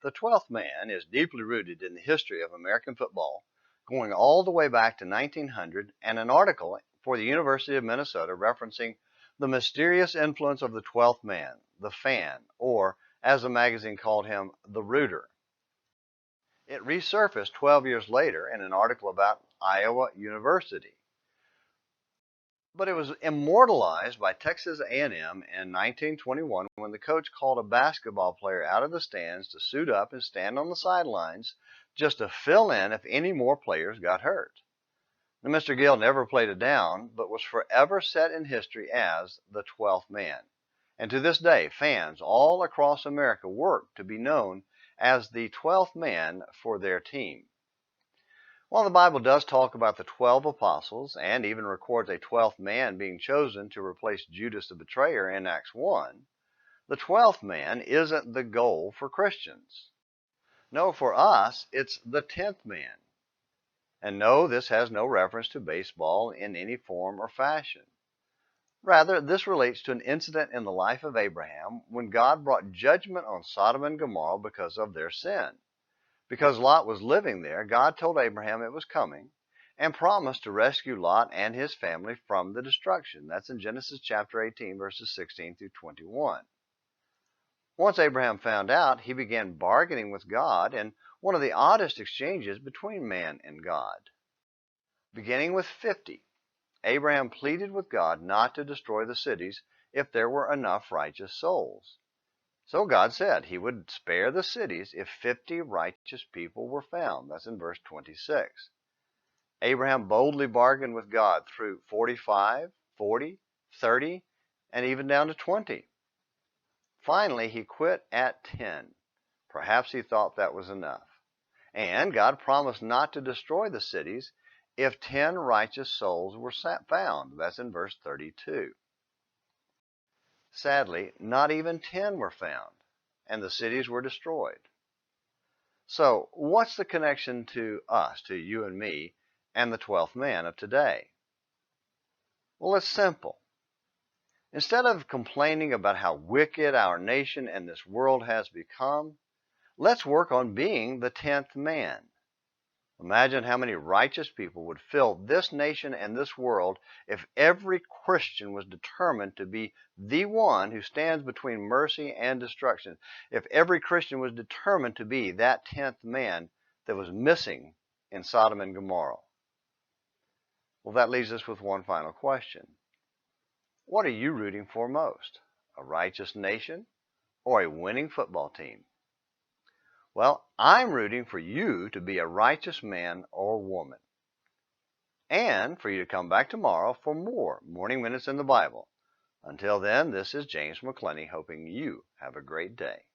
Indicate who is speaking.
Speaker 1: The 12th man is deeply rooted in the history of American football, going all the way back to 1900, and an article for the University of Minnesota referencing the mysterious influence of the 12th man, the fan, or as the magazine called him, the rooter. It resurfaced 12 years later in an article about Iowa University. But it was immortalized by Texas A&M in 1921 when the coach called a basketball player out of the stands to suit up and stand on the sidelines just to fill in if any more players got hurt. Now, Mr. Gill never played it down, but was forever set in history as the 12th man. And to this day, fans all across America work to be known as the 12th man for their team. While the Bible does talk about the 12 apostles and even records a 12th man being chosen to replace Judas the betrayer in Acts 1, the 12th man isn't the goal for Christians. No, for us, it's the 10th man. And no, this has no reference to baseball in any form or fashion. Rather, this relates to an incident in the life of Abraham when God brought judgment on Sodom and Gomorrah because of their sin. Because Lot was living there, God told Abraham it was coming and promised to rescue Lot and his family from the destruction. That's in Genesis chapter 18, verses 16 through 21. Once Abraham found out, he began bargaining with God in one of the oddest exchanges between man and God. Beginning with 50, Abraham pleaded with God not to destroy the cities if there were enough righteous souls. So God said he would spare the cities if 50 righteous people were found. That's in verse 26. Abraham boldly bargained with God through 45, 40, 30, and even down to 20. Finally, he quit at 10. Perhaps he thought that was enough. And God promised not to destroy the cities if 10 righteous souls were found. That's in verse 32. Sadly, not even 10 were found, and the cities were destroyed. So, what's the connection to us, to you and me, and the 12th man of today? Well, it's simple. Instead of complaining about how wicked our nation and this world has become, let's work on being the 10th man. Imagine how many righteous people would fill this nation and this world if every Christian was determined to be the one who stands between mercy and destruction. If every Christian was determined to be that 10th man that was missing in Sodom and Gomorrah. Well, that leaves us with one final question. What are you rooting for most? A righteous nation or a winning football team? Well, I'm rooting for you to be a righteous man or woman. And for you to come back tomorrow for more Morning Minutes in the Bible. Until then, this is James McClenny hoping you have a great day.